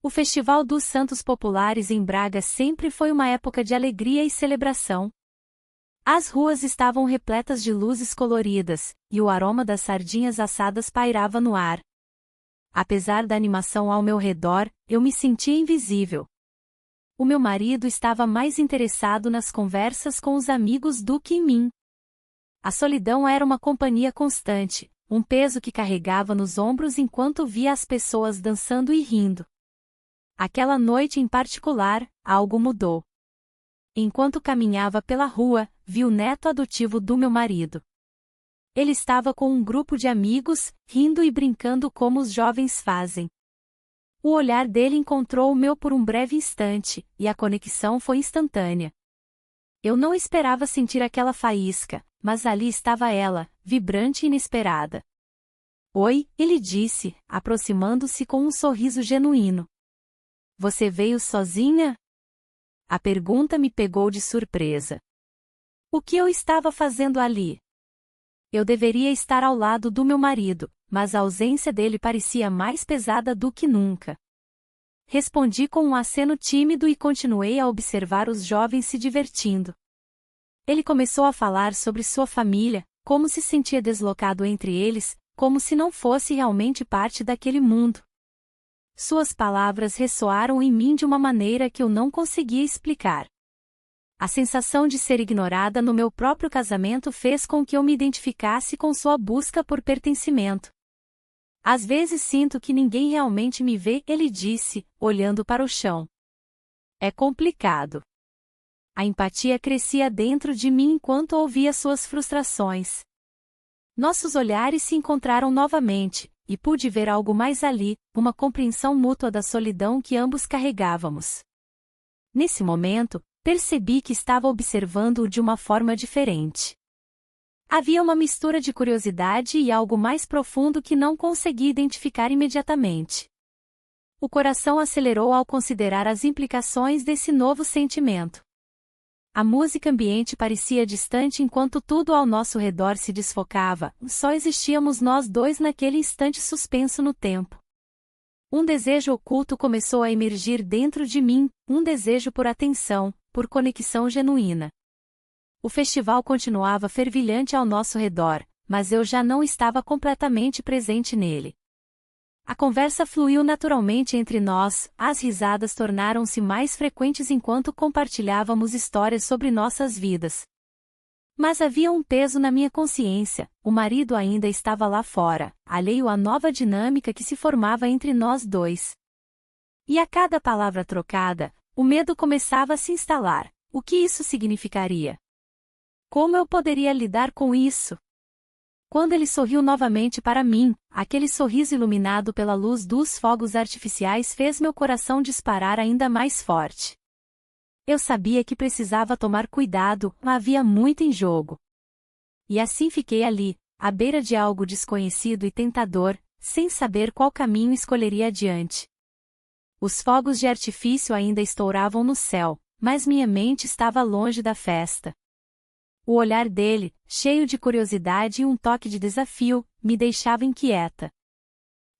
O Festival dos Santos Populares em Braga sempre foi uma época de alegria e celebração. As ruas estavam repletas de luzes coloridas, e o aroma das sardinhas assadas pairava no ar. Apesar da animação ao meu redor, eu me sentia invisível. O meu marido estava mais interessado nas conversas com os amigos do que em mim. A solidão era uma companhia constante, um peso que carregava nos ombros enquanto via as pessoas dançando e rindo. Aquela noite em particular, algo mudou. Enquanto caminhava pela rua, vi o neto adotivo do meu marido. Ele estava com um grupo de amigos, rindo e brincando como os jovens fazem. O olhar dele encontrou o meu por um breve instante, e a conexão foi instantânea. Eu não esperava sentir aquela faísca, mas ali estava ela, vibrante e inesperada. Oi, ele disse, aproximando-se com um sorriso genuíno. Você veio sozinha? A pergunta me pegou de surpresa. O que eu estava fazendo ali? Eu deveria estar ao lado do meu marido, mas a ausência dele parecia mais pesada do que nunca. Respondi com um aceno tímido e continuei a observar os jovens se divertindo. Ele começou a falar sobre sua família, como se sentia deslocado entre eles, como se não fosse realmente parte daquele mundo. Suas palavras ressoaram em mim de uma maneira que eu não conseguia explicar. A sensação de ser ignorada no meu próprio casamento fez com que eu me identificasse com sua busca por pertencimento. Às vezes sinto que ninguém realmente me vê, ele disse, olhando para o chão. É complicado. A empatia crescia dentro de mim enquanto ouvia suas frustrações. Nossos olhares se encontraram novamente, e pude ver algo mais ali, uma compreensão mútua da solidão que ambos carregávamos. Nesse momento, percebi que estava observando-o de uma forma diferente. Havia uma mistura de curiosidade e algo mais profundo que não consegui identificar imediatamente. O coração acelerou ao considerar as implicações desse novo sentimento. A música ambiente parecia distante enquanto tudo ao nosso redor se desfocava, só existíamos nós dois naquele instante suspenso no tempo. Um desejo oculto começou a emergir dentro de mim, um desejo por atenção, por conexão genuína. O festival continuava fervilhante ao nosso redor, mas eu já não estava completamente presente nele. A conversa fluiu naturalmente entre nós, as risadas tornaram-se mais frequentes enquanto compartilhávamos histórias sobre nossas vidas. Mas havia um peso na minha consciência, o marido ainda estava lá fora, alheio à nova dinâmica que se formava entre nós dois. E a cada palavra trocada, o medo começava a se instalar. O que isso significaria? Como eu poderia lidar com isso? Quando ele sorriu novamente para mim, aquele sorriso iluminado pela luz dos fogos artificiais fez meu coração disparar ainda mais forte. Eu sabia que precisava tomar cuidado, mas havia muito em jogo. E assim fiquei ali, à beira de algo desconhecido e tentador, sem saber qual caminho escolheria adiante. Os fogos de artifício ainda estouravam no céu, mas minha mente estava longe da festa. O olhar dele, cheio de curiosidade e um toque de desafio, me deixava inquieta.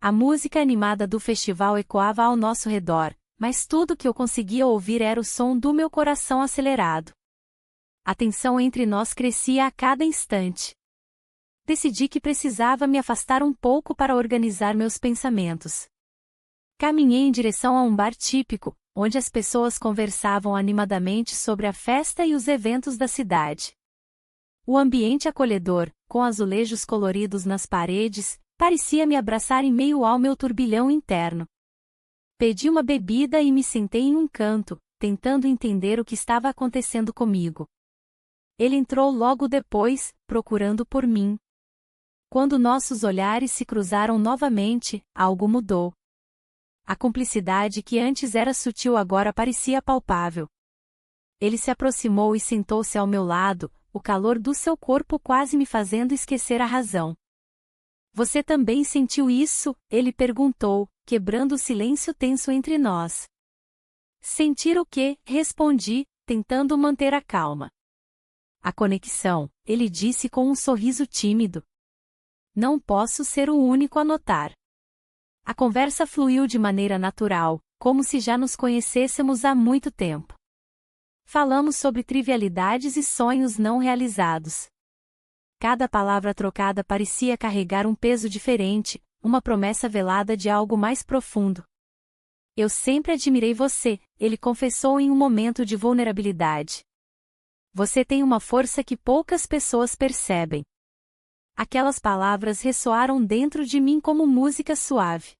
A música animada do festival ecoava ao nosso redor, mas tudo que eu conseguia ouvir era o som do meu coração acelerado. A tensão entre nós crescia a cada instante. Decidi que precisava me afastar um pouco para organizar meus pensamentos. Caminhei em direção a um bar típico, onde as pessoas conversavam animadamente sobre a festa e os eventos da cidade. O ambiente acolhedor, com azulejos coloridos nas paredes, parecia me abraçar em meio ao meu turbilhão interno. Pedi uma bebida e me sentei em um canto, tentando entender o que estava acontecendo comigo. Ele entrou logo depois, procurando por mim. Quando nossos olhares se cruzaram novamente, algo mudou. A cumplicidade que antes era sutil agora parecia palpável. Ele se aproximou e sentou-se ao meu lado, o calor do seu corpo quase me fazendo esquecer a razão. Você também sentiu isso? Ele perguntou, quebrando o silêncio tenso entre nós. Sentir o quê? Respondi, tentando manter a calma. A conexão, ele disse com um sorriso tímido. Não posso ser o único a notar. A conversa fluiu de maneira natural, como se já nos conhecêssemos há muito tempo. Falamos sobre trivialidades e sonhos não realizados. Cada palavra trocada parecia carregar um peso diferente, uma promessa velada de algo mais profundo. Eu sempre admirei você, ele confessou em um momento de vulnerabilidade. Você tem uma força que poucas pessoas percebem. Aquelas palavras ressoaram dentro de mim como música suave.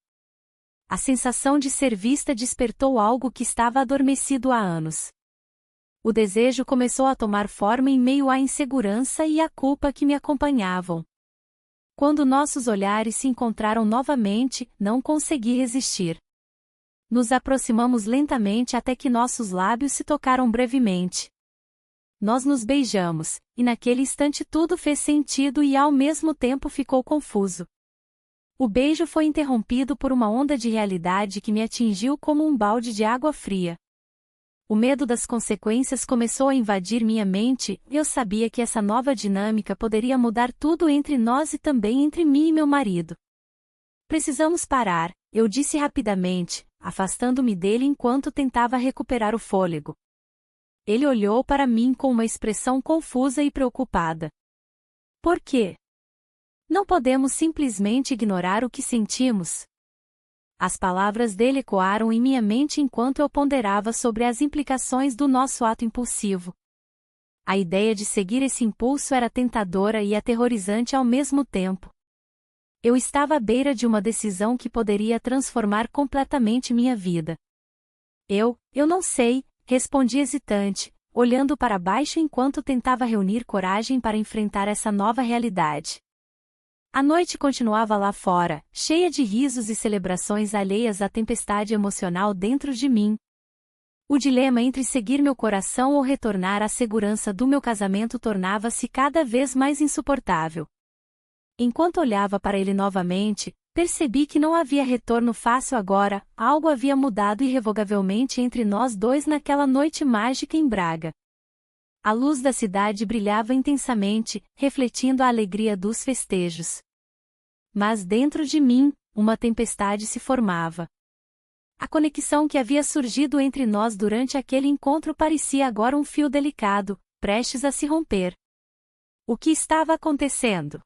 A sensação de ser vista despertou algo que estava adormecido há anos. O desejo começou a tomar forma em meio à insegurança e à culpa que me acompanhavam. Quando nossos olhares se encontraram novamente, não consegui resistir. Nos aproximamos lentamente até que nossos lábios se tocaram brevemente. Nós nos beijamos, e naquele instante tudo fez sentido e ao mesmo tempo ficou confuso. O beijo foi interrompido por uma onda de realidade que me atingiu como um balde de água fria. O medo das consequências começou a invadir minha mente, e eu sabia que essa nova dinâmica poderia mudar tudo entre nós e também entre mim e meu marido. Precisamos parar, eu disse rapidamente, afastando-me dele enquanto tentava recuperar o fôlego. Ele olhou para mim com uma expressão confusa e preocupada. Por quê? Não podemos simplesmente ignorar o que sentimos. As palavras dele ecoaram em minha mente enquanto eu ponderava sobre as implicações do nosso ato impulsivo. A ideia de seguir esse impulso era tentadora e aterrorizante ao mesmo tempo. Eu estava à beira de uma decisão que poderia transformar completamente minha vida. Eu não sei, respondi hesitante, olhando para baixo enquanto tentava reunir coragem para enfrentar essa nova realidade. A noite continuava lá fora, cheia de risos e celebrações alheias à tempestade emocional dentro de mim. O dilema entre seguir meu coração ou retornar à segurança do meu casamento tornava-se cada vez mais insuportável. Enquanto olhava para ele novamente, percebi que não havia retorno fácil agora, algo havia mudado irrevogavelmente entre nós dois naquela noite mágica em Braga. A luz da cidade brilhava intensamente, refletindo a alegria dos festejos. Mas dentro de mim, uma tempestade se formava. A conexão que havia surgido entre nós durante aquele encontro parecia agora um fio delicado, prestes a se romper. O que estava acontecendo?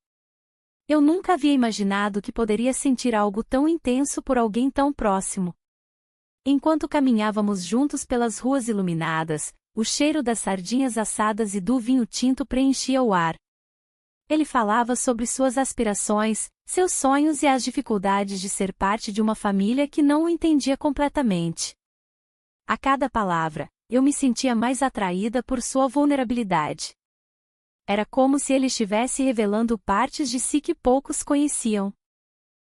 Eu nunca havia imaginado que poderia sentir algo tão intenso por alguém tão próximo. Enquanto caminhávamos juntos pelas ruas iluminadas, o cheiro das sardinhas assadas e do vinho tinto preenchia o ar. Ele falava sobre suas aspirações, seus sonhos e as dificuldades de ser parte de uma família que não o entendia completamente. A cada palavra, eu me sentia mais atraída por sua vulnerabilidade. Era como se ele estivesse revelando partes de si que poucos conheciam.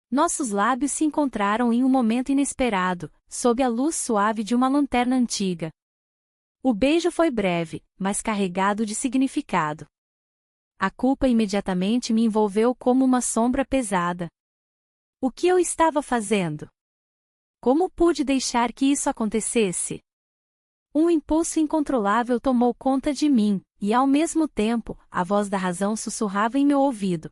Nossos lábios se encontraram em um momento inesperado, sob a luz suave de uma lanterna antiga. O beijo foi breve, mas carregado de significado. A culpa imediatamente me envolveu como uma sombra pesada. O que eu estava fazendo? Como pude deixar que isso acontecesse? Um impulso incontrolável tomou conta de mim, e ao mesmo tempo, a voz da razão sussurrava em meu ouvido.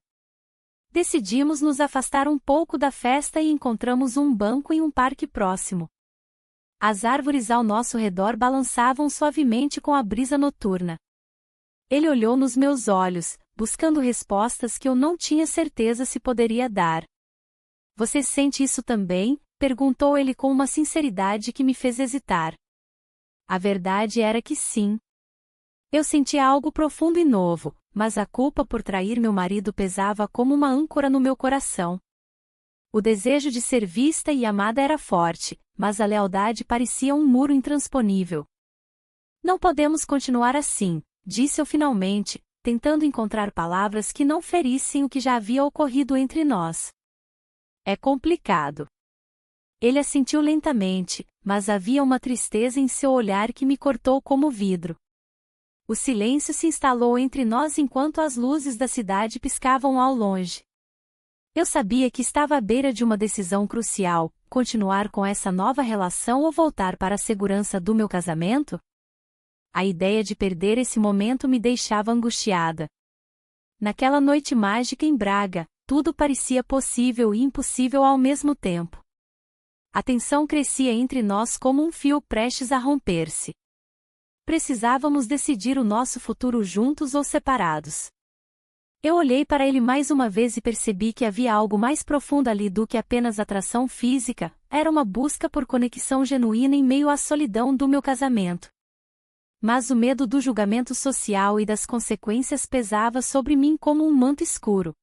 Decidimos nos afastar um pouco da festa e encontramos um banco em um parque próximo. As árvores ao nosso redor balançavam suavemente com a brisa noturna. Ele olhou nos meus olhos, buscando respostas que eu não tinha certeza se poderia dar. Você sente isso também? Perguntou ele com uma sinceridade que me fez hesitar. A verdade era que sim. Eu sentia algo profundo e novo, mas a culpa por trair meu marido pesava como uma âncora no meu coração. O desejo de ser vista e amada era forte, mas a lealdade parecia um muro intransponível. Não podemos continuar assim, disse eu finalmente, tentando encontrar palavras que não ferissem o que já havia ocorrido entre nós. É complicado. Ele assentiu lentamente, mas havia uma tristeza em seu olhar que me cortou como vidro. O silêncio se instalou entre nós enquanto as luzes da cidade piscavam ao longe. Eu sabia que estava à beira de uma decisão crucial: continuar com essa nova relação ou voltar para a segurança do meu casamento? A ideia de perder esse momento me deixava angustiada. Naquela noite mágica em Braga, tudo parecia possível e impossível ao mesmo tempo. A tensão crescia entre nós como um fio prestes a romper-se. Precisávamos decidir o nosso futuro juntos ou separados. Eu olhei para ele mais uma vez e percebi que havia algo mais profundo ali do que apenas atração física, era uma busca por conexão genuína em meio à solidão do meu casamento. Mas o medo do julgamento social e das consequências pesava sobre mim como um manto escuro.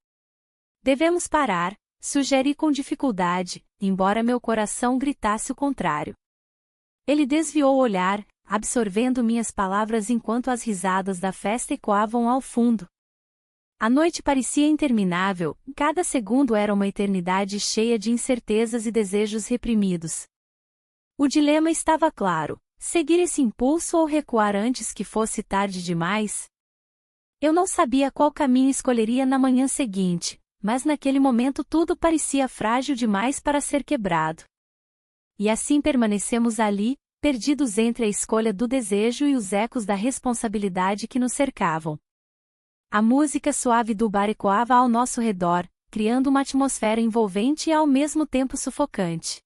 Devemos parar, sugeri com dificuldade, embora meu coração gritasse o contrário. Ele desviou o olhar, absorvendo minhas palavras enquanto as risadas da festa ecoavam ao fundo. A noite parecia interminável, cada segundo era uma eternidade cheia de incertezas e desejos reprimidos. O dilema estava claro: seguir esse impulso ou recuar antes que fosse tarde demais? Eu não sabia qual caminho escolheria na manhã seguinte, mas naquele momento tudo parecia frágil demais para ser quebrado. E assim permanecemos ali, perdidos entre a escolha do desejo e os ecos da responsabilidade que nos cercavam. A música suave do bar ecoava ao nosso redor, criando uma atmosfera envolvente e ao mesmo tempo sufocante.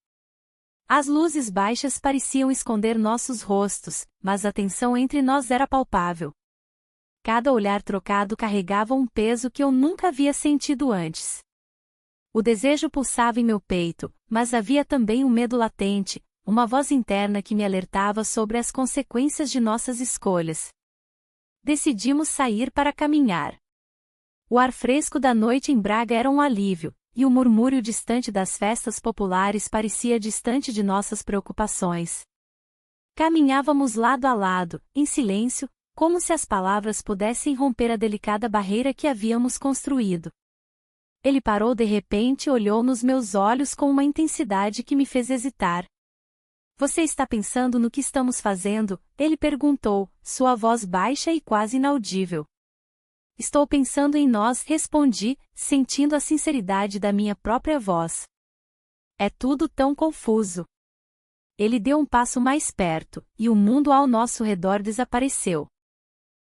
As luzes baixas pareciam esconder nossos rostos, mas a tensão entre nós era palpável. Cada olhar trocado carregava um peso que eu nunca havia sentido antes. O desejo pulsava em meu peito, mas havia também um medo latente, uma voz interna que me alertava sobre as consequências de nossas escolhas. Decidimos sair para caminhar. O ar fresco da noite em Braga era um alívio, e o murmúrio distante das festas populares parecia distante de nossas preocupações. Caminhávamos lado a lado, em silêncio, como se as palavras pudessem romper a delicada barreira que havíamos construído. Ele parou de repente e olhou nos meus olhos com uma intensidade que me fez hesitar. Você está pensando no que estamos fazendo? Ele perguntou, sua voz baixa e quase inaudível. Estou pensando em nós, respondi, sentindo a sinceridade da minha própria voz. É tudo tão confuso. Ele deu um passo mais perto, e o mundo ao nosso redor desapareceu.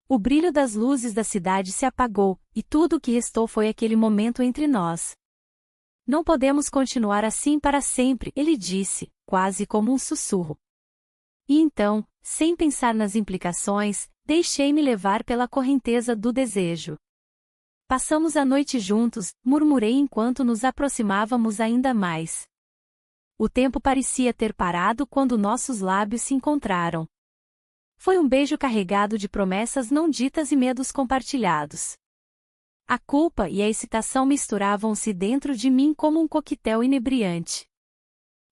O brilho das luzes da cidade se apagou, e tudo o que restou foi aquele momento entre nós. Não podemos continuar assim para sempre, ele disse, quase como um sussurro. E então, sem pensar nas implicações, deixei-me levar pela correnteza do desejo. Passamos a noite juntos, murmurei enquanto nos aproximávamos ainda mais. O tempo parecia ter parado quando nossos lábios se encontraram. Foi um beijo carregado de promessas não ditas e medos compartilhados. A culpa e a excitação misturavam-se dentro de mim como um coquetel inebriante.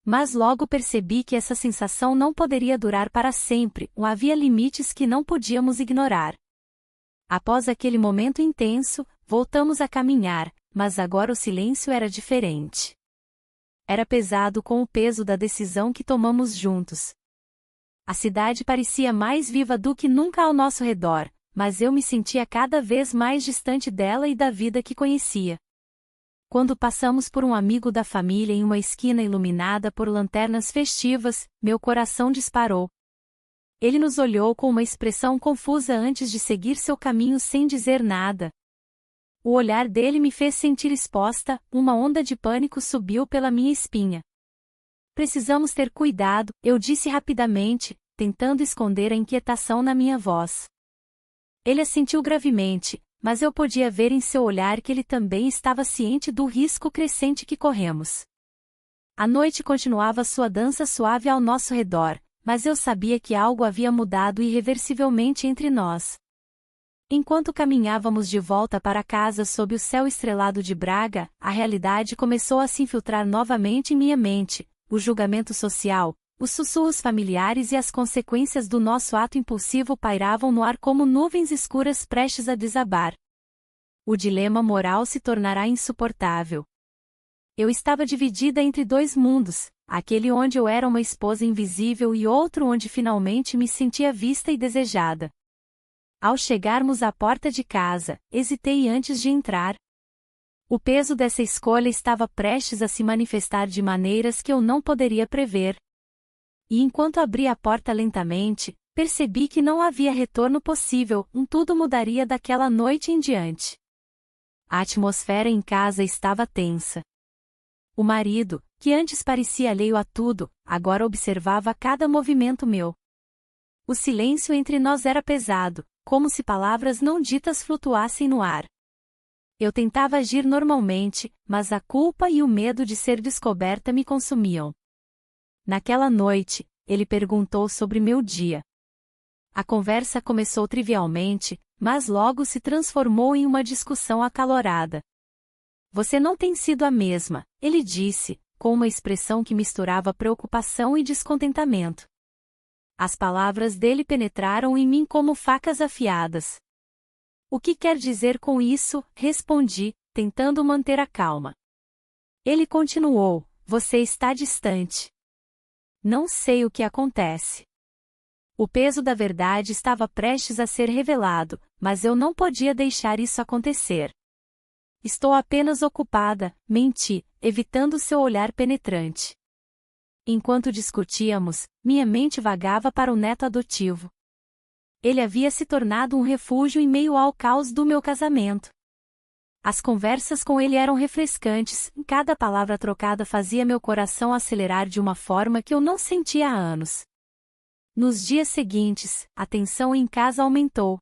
Mas logo percebi que essa sensação não poderia durar para sempre, havia limites que não podíamos ignorar. Após aquele momento intenso, voltamos a caminhar, mas agora o silêncio era diferente. Era pesado com o peso da decisão que tomamos juntos. A cidade parecia mais viva do que nunca ao nosso redor, mas eu me sentia cada vez mais distante dela e da vida que conhecia. Quando passamos por um amigo da família em uma esquina iluminada por lanternas festivas, meu coração disparou. Ele nos olhou com uma expressão confusa antes de seguir seu caminho sem dizer nada. O olhar dele me fez sentir exposta, uma onda de pânico subiu pela minha espinha. Precisamos ter cuidado, eu disse rapidamente, tentando esconder a inquietação na minha voz. Ele assentiu gravemente, mas eu podia ver em seu olhar que ele também estava ciente do risco crescente que corremos. A noite continuava sua dança suave ao nosso redor, mas eu sabia que algo havia mudado irreversivelmente entre nós. Enquanto caminhávamos de volta para casa sob o céu estrelado de Braga, a realidade começou a se infiltrar novamente em minha mente, o julgamento social, os sussurros familiares e as consequências do nosso ato impulsivo pairavam no ar como nuvens escuras prestes a desabar. O dilema moral se tornará insuportável. Eu estava dividida entre dois mundos, aquele onde eu era uma esposa invisível e outro onde finalmente me sentia vista e desejada. Ao chegarmos à porta de casa, hesitei antes de entrar. O peso dessa escolha estava prestes a se manifestar de maneiras que eu não poderia prever. E enquanto abri a porta lentamente, percebi que não havia retorno possível, tudo mudaria daquela noite em diante. A atmosfera em casa estava tensa. O marido, que antes parecia alheio a tudo, agora observava cada movimento meu. O silêncio entre nós era pesado, como se palavras não ditas flutuassem no ar. Eu tentava agir normalmente, mas a culpa e o medo de ser descoberta me consumiam. Naquela noite, ele perguntou sobre meu dia. A conversa começou trivialmente, mas logo se transformou em uma discussão acalorada. Você não tem sido a mesma, ele disse, com uma expressão que misturava preocupação e descontentamento. As palavras dele penetraram em mim como facas afiadas. O que quer dizer com isso? Respondi, tentando manter a calma. Ele continuou, você está distante. Não sei o que acontece. O peso da verdade estava prestes a ser revelado, mas eu não podia deixar isso acontecer. Estou apenas ocupada, menti, evitando seu olhar penetrante. Enquanto discutíamos, minha mente vagava para o neto adotivo. Ele havia se tornado um refúgio em meio ao caos do meu casamento. As conversas com ele eram refrescantes, cada palavra trocada fazia meu coração acelerar de uma forma que eu não sentia há anos. Nos dias seguintes, a tensão em casa aumentou.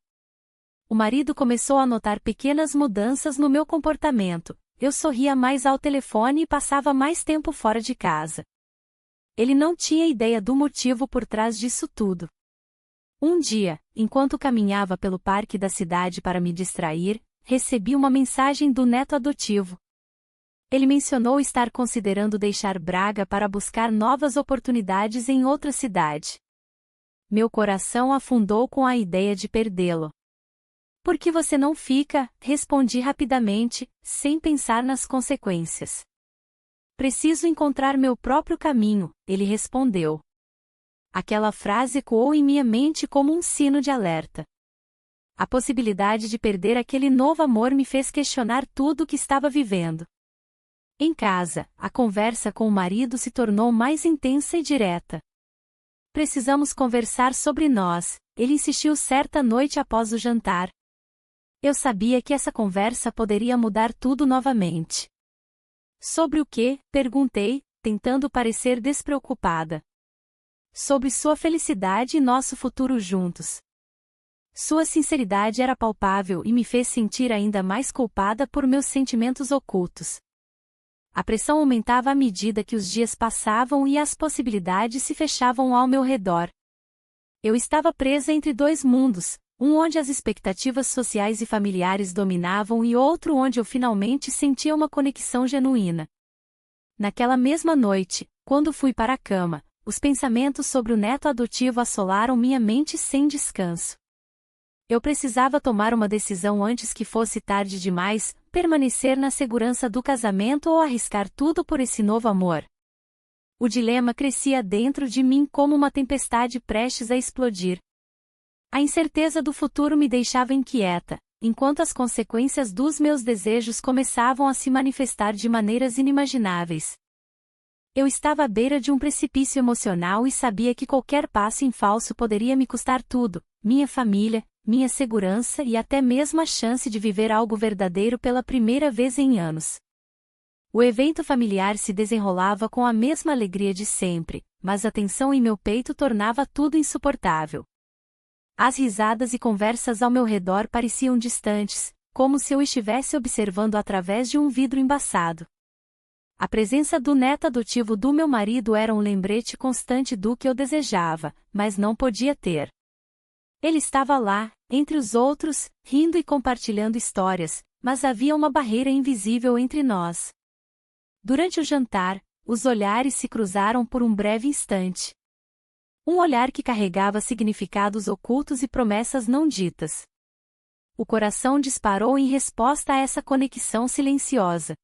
O marido começou a notar pequenas mudanças no meu comportamento, eu sorria mais ao telefone e passava mais tempo fora de casa. Ele não tinha ideia do motivo por trás disso tudo. Um dia, enquanto caminhava pelo parque da cidade para me distrair, recebi uma mensagem do neto adotivo. Ele mencionou estar considerando deixar Braga para buscar novas oportunidades em outra cidade. Meu coração afundou com a ideia de perdê-lo. Por que você não fica? Respondi rapidamente, sem pensar nas consequências. Preciso encontrar meu próprio caminho, ele respondeu. Aquela frase ecoou em minha mente como um sino de alerta. A possibilidade de perder aquele novo amor me fez questionar tudo o que estava vivendo. Em casa, a conversa com o marido se tornou mais intensa e direta. Precisamos conversar sobre nós, ele insistiu certa noite após o jantar. Eu sabia que essa conversa poderia mudar tudo novamente. Sobre o que? Perguntei, tentando parecer despreocupada. Sobre sua felicidade e nosso futuro juntos. Sua sinceridade era palpável e me fez sentir ainda mais culpada por meus sentimentos ocultos. A pressão aumentava à medida que os dias passavam e as possibilidades se fechavam ao meu redor. Eu estava presa entre dois mundos, um onde as expectativas sociais e familiares dominavam e outro onde eu finalmente sentia uma conexão genuína. Naquela mesma noite, quando fui para a cama, os pensamentos sobre o neto adotivo assolaram minha mente sem descanso. Eu precisava tomar uma decisão antes que fosse tarde demais, permanecer na segurança do casamento ou arriscar tudo por esse novo amor. O dilema crescia dentro de mim como uma tempestade prestes a explodir. A incerteza do futuro me deixava inquieta, enquanto as consequências dos meus desejos começavam a se manifestar de maneiras inimagináveis. Eu estava à beira de um precipício emocional e sabia que qualquer passo em falso poderia me custar tudo, minha família, minha segurança e até mesmo a chance de viver algo verdadeiro pela primeira vez em anos. O evento familiar se desenrolava com a mesma alegria de sempre, mas a tensão em meu peito tornava tudo insuportável. As risadas e conversas ao meu redor pareciam distantes, como se eu estivesse observando através de um vidro embaçado. A presença do neto adotivo do meu marido era um lembrete constante do que eu desejava, mas não podia ter. Ele estava lá, entre os outros, rindo e compartilhando histórias, mas havia uma barreira invisível entre nós. Durante o jantar, os olhares se cruzaram por um breve instante. Um olhar que carregava significados ocultos e promessas não ditas. O coração disparou em resposta a essa conexão silenciosa.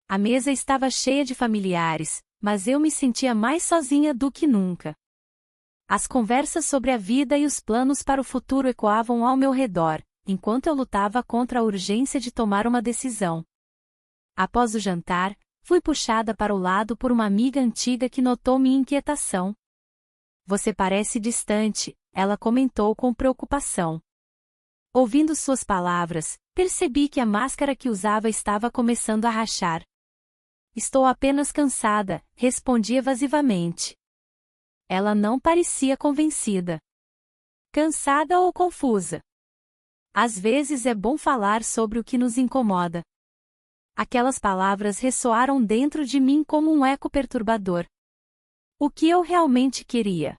A mesa estava cheia de familiares, mas eu me sentia mais sozinha do que nunca. As conversas sobre a vida e os planos para o futuro ecoavam ao meu redor, enquanto eu lutava contra a urgência de tomar uma decisão. Após o jantar, fui puxada para o lado por uma amiga antiga que notou minha inquietação. Você parece distante, ela comentou com preocupação. Ouvindo suas palavras, percebi que a máscara que usava estava começando a rachar. Estou apenas cansada, respondi evasivamente. Ela não parecia convencida. Cansada ou confusa? Às vezes é bom falar sobre o que nos incomoda. Aquelas palavras ressoaram dentro de mim como um eco perturbador. O que eu realmente queria?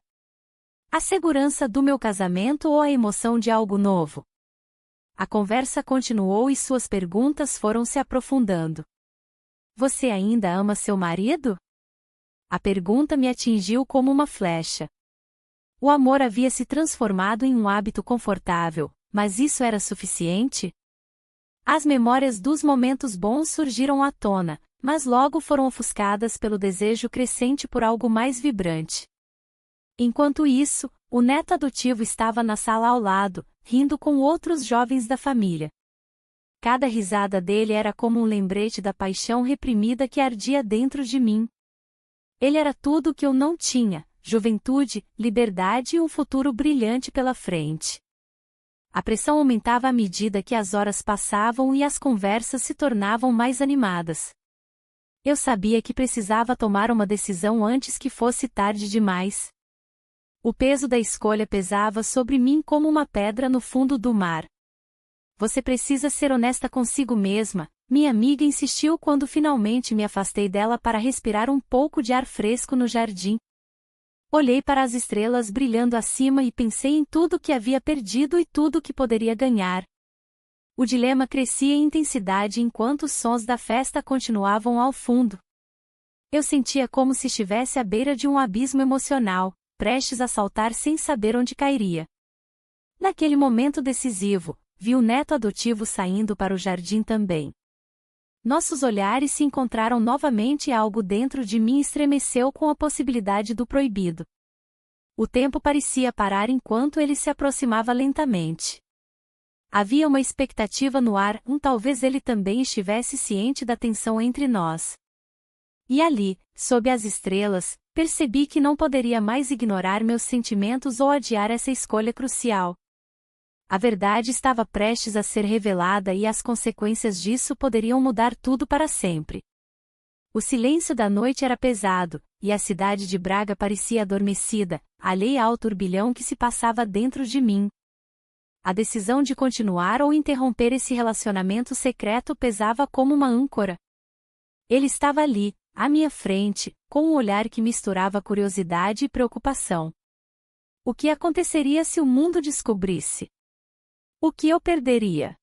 A segurança do meu casamento ou a emoção de algo novo? A conversa continuou e suas perguntas foram se aprofundando. Você ainda ama seu marido? A pergunta me atingiu como uma flecha. O amor havia se transformado em um hábito confortável, mas isso era suficiente? As memórias dos momentos bons surgiram à tona, mas logo foram ofuscadas pelo desejo crescente por algo mais vibrante. Enquanto isso, o neto adotivo estava na sala ao lado, rindo com outros jovens da família. Cada risada dele era como um lembrete da paixão reprimida que ardia dentro de mim. Ele era tudo o que eu não tinha: juventude, liberdade e um futuro brilhante pela frente. A pressão aumentava à medida que as horas passavam e as conversas se tornavam mais animadas. Eu sabia que precisava tomar uma decisão antes que fosse tarde demais. O peso da escolha pesava sobre mim como uma pedra no fundo do mar. Você precisa ser honesta consigo mesma, minha amiga insistiu quando finalmente me afastei dela para respirar um pouco de ar fresco no jardim. Olhei para as estrelas brilhando acima e pensei em tudo que havia perdido e tudo que poderia ganhar. O dilema crescia em intensidade enquanto os sons da festa continuavam ao fundo. Eu sentia como se estivesse à beira de um abismo emocional, prestes a saltar sem saber onde cairia. Naquele momento decisivo, vi o neto adotivo saindo para o jardim também. Nossos olhares se encontraram novamente e algo dentro de mim estremeceu com a possibilidade do proibido. O tempo parecia parar enquanto ele se aproximava lentamente. Havia uma expectativa no ar, talvez ele também estivesse ciente da tensão entre nós. E ali, sob as estrelas, percebi que não poderia mais ignorar meus sentimentos ou adiar essa escolha crucial. A verdade estava prestes a ser revelada e as consequências disso poderiam mudar tudo para sempre. O silêncio da noite era pesado, e a cidade de Braga parecia adormecida, alheia ao turbilhão que se passava dentro de mim. A decisão de continuar ou interromper esse relacionamento secreto pesava como uma âncora. Ele estava ali, à minha frente, com um olhar que misturava curiosidade e preocupação. O que aconteceria se o mundo descobrisse? O que eu perderia?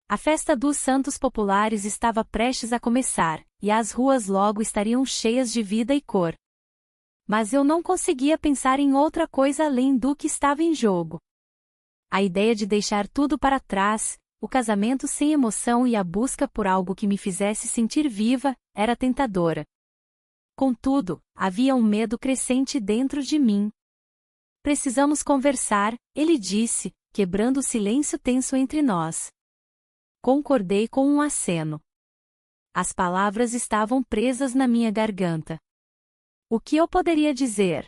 A festa dos Santos Populares estava prestes a começar, e as ruas logo estariam cheias de vida e cor. Mas eu não conseguia pensar em outra coisa além do que estava em jogo. A ideia de deixar tudo para trás, o casamento sem emoção e a busca por algo que me fizesse sentir viva, era tentadora. Contudo, havia um medo crescente dentro de mim. Precisamos conversar, ele disse, quebrando o silêncio tenso entre nós. Concordei com um aceno. As palavras estavam presas na minha garganta. O que eu poderia dizer?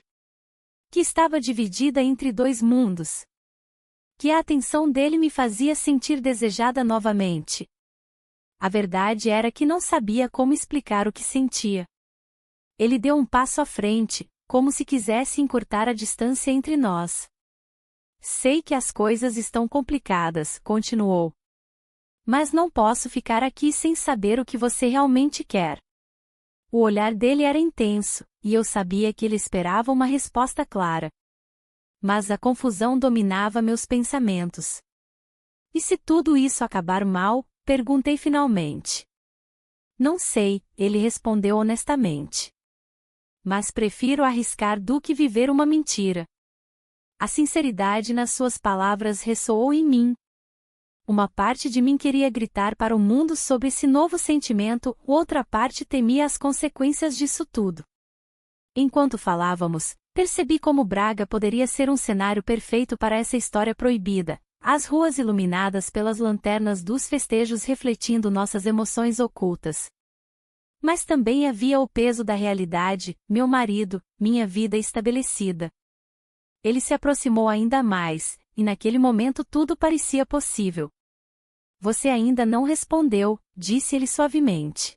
Que estava dividida entre dois mundos. Que a atenção dele me fazia sentir desejada novamente. A verdade era que não sabia como explicar o que sentia. Ele deu um passo à frente, como se quisesse encurtar a distância entre nós. Sei que as coisas estão complicadas, continuou. Mas não posso ficar aqui sem saber o que você realmente quer. O olhar dele era intenso, e eu sabia que ele esperava uma resposta clara. Mas a confusão dominava meus pensamentos. E se tudo isso acabar mal? Perguntei finalmente. Não sei, ele respondeu honestamente. Mas prefiro arriscar do que viver uma mentira. A sinceridade nas suas palavras ressoou em mim. Uma parte de mim queria gritar para o mundo sobre esse novo sentimento, outra parte temia as consequências disso tudo. Enquanto falávamos, percebi como Braga poderia ser um cenário perfeito para essa história proibida, as ruas iluminadas pelas lanternas dos festejos refletindo nossas emoções ocultas. Mas também havia o peso da realidade, meu marido, minha vida estabelecida. Ele se aproximou ainda mais, e naquele momento tudo parecia possível. Você ainda não respondeu, disse ele suavemente.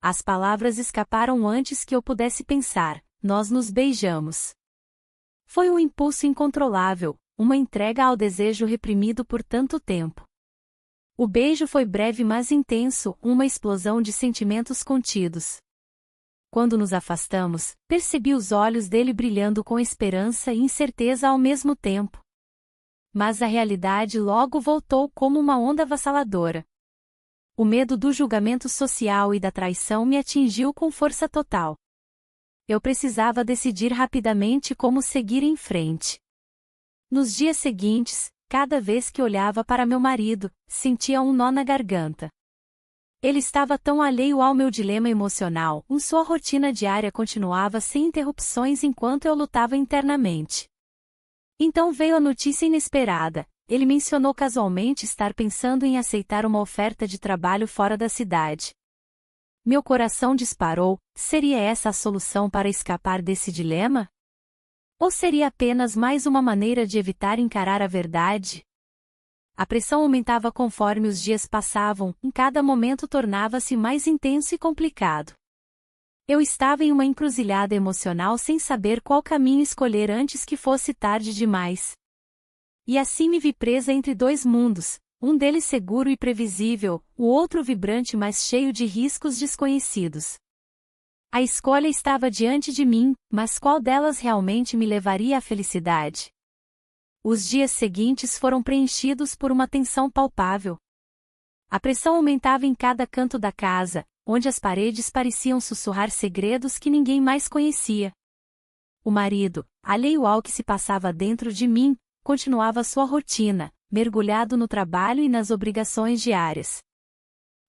As palavras escaparam antes que eu pudesse pensar. Nós nos beijamos. Foi um impulso incontrolável, uma entrega ao desejo reprimido por tanto tempo. O beijo foi breve mas intenso, uma explosão de sentimentos contidos. Quando nos afastamos, percebi os olhos dele brilhando com esperança e incerteza ao mesmo tempo. Mas a realidade logo voltou como uma onda avassaladora. O medo do julgamento social e da traição me atingiu com força total. Eu precisava decidir rapidamente como seguir em frente. Nos dias seguintes, cada vez que olhava para meu marido, sentia um nó na garganta. Ele estava tão alheio ao meu dilema emocional, sua rotina diária continuava sem interrupções enquanto eu lutava internamente. Então veio a notícia inesperada. Ele mencionou casualmente estar pensando em aceitar uma oferta de trabalho fora da cidade. Meu coração disparou. Seria essa a solução para escapar desse dilema? Ou seria apenas mais uma maneira de evitar encarar a verdade? A pressão aumentava conforme os dias passavam, em cada momento tornava-se mais intenso e complicado. Eu estava em uma encruzilhada emocional sem saber qual caminho escolher antes que fosse tarde demais. E assim me vi presa entre dois mundos, um deles seguro e previsível, o outro vibrante mas cheio de riscos desconhecidos. A escolha estava diante de mim, mas qual delas realmente me levaria à felicidade? Os dias seguintes foram preenchidos por uma tensão palpável. A pressão aumentava em cada canto da casa, onde as paredes pareciam sussurrar segredos que ninguém mais conhecia. O marido, alheio ao que se passava dentro de mim, continuava sua rotina, mergulhado no trabalho e nas obrigações diárias.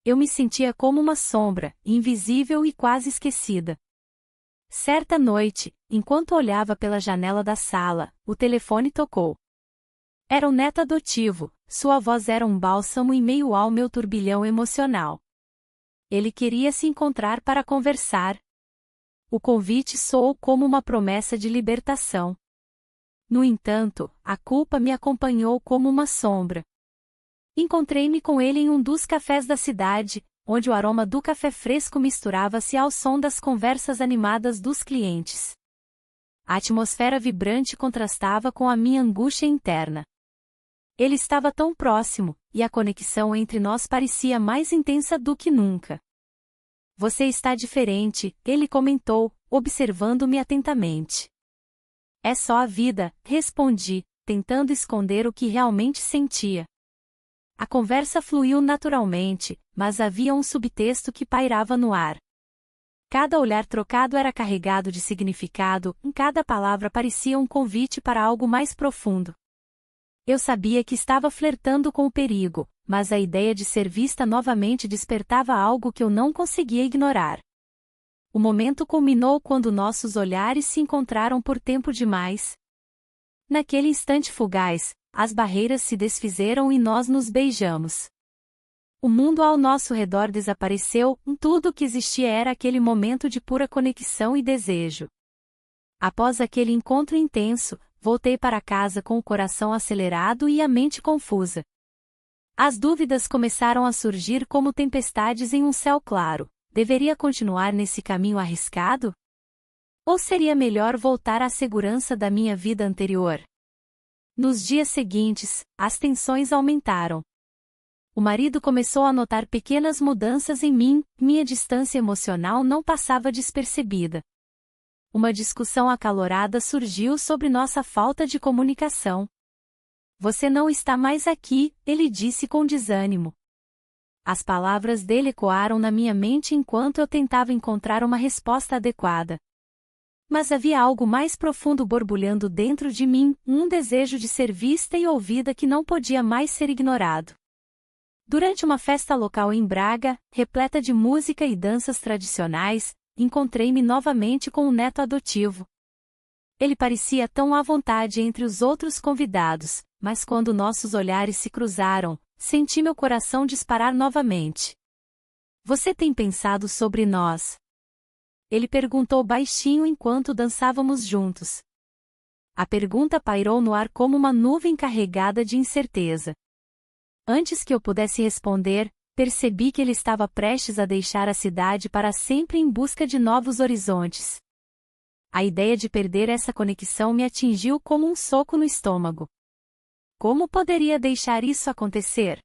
Eu me sentia como uma sombra, invisível e quase esquecida. Certa noite, enquanto olhava pela janela da sala, o telefone tocou. Era o neto adotivo, sua voz era um bálsamo em meio ao meu turbilhão emocional. Ele queria se encontrar para conversar. O convite soou como uma promessa de libertação. No entanto, a culpa me acompanhou como uma sombra. Encontrei-me com ele em um dos cafés da cidade, onde o aroma do café fresco misturava-se ao som das conversas animadas dos clientes. A atmosfera vibrante contrastava com a minha angústia interna. Ele estava tão próximo, e a conexão entre nós parecia mais intensa do que nunca. Você está diferente, ele comentou, observando-me atentamente. É só a vida, respondi, tentando esconder o que realmente sentia. A conversa fluiu naturalmente, mas havia um subtexto que pairava no ar. Cada olhar trocado era carregado de significado, em cada palavra parecia um convite para algo mais profundo. Eu sabia que estava flertando com o perigo, mas a ideia de ser vista novamente despertava algo que eu não conseguia ignorar. O momento culminou quando nossos olhares se encontraram por tempo demais. Naquele instante fugaz, as barreiras se desfizeram e nós nos beijamos. O mundo ao nosso redor desapareceu, tudo o que existia era aquele momento de pura conexão e desejo. Após aquele encontro intenso, voltei para casa com o coração acelerado e a mente confusa. As dúvidas começaram a surgir como tempestades em um céu claro. Deveria continuar nesse caminho arriscado? Ou seria melhor voltar à segurança da minha vida anterior? Nos dias seguintes, as tensões aumentaram. O marido começou a notar pequenas mudanças em mim, minha distância emocional não passava despercebida. Uma discussão acalorada surgiu sobre nossa falta de comunicação. Você não está mais aqui, ele disse com desânimo. As palavras dele ecoaram na minha mente enquanto eu tentava encontrar uma resposta adequada. Mas havia algo mais profundo borbulhando dentro de mim, um desejo de ser vista e ouvida que não podia mais ser ignorado. Durante uma festa local em Braga, repleta de música e danças tradicionais, encontrei-me novamente com o neto adotivo. Ele parecia tão à vontade entre os outros convidados, mas quando nossos olhares se cruzaram, senti meu coração disparar novamente. Você tem pensado sobre nós? Ele perguntou baixinho enquanto dançávamos juntos. A pergunta pairou no ar como uma nuvem carregada de incerteza. Antes que eu pudesse responder, percebi que ele estava prestes a deixar a cidade para sempre em busca de novos horizontes. A ideia de perder essa conexão me atingiu como um soco no estômago. Como poderia deixar isso acontecer?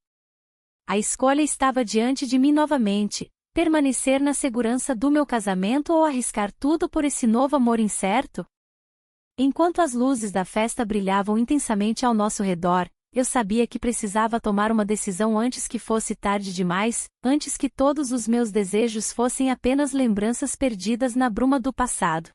A escolha estava diante de mim novamente: permanecer na segurança do meu casamento ou arriscar tudo por esse novo amor incerto? Enquanto as luzes da festa brilhavam intensamente ao nosso redor, eu sabia que precisava tomar uma decisão antes que fosse tarde demais, antes que todos os meus desejos fossem apenas lembranças perdidas na bruma do passado.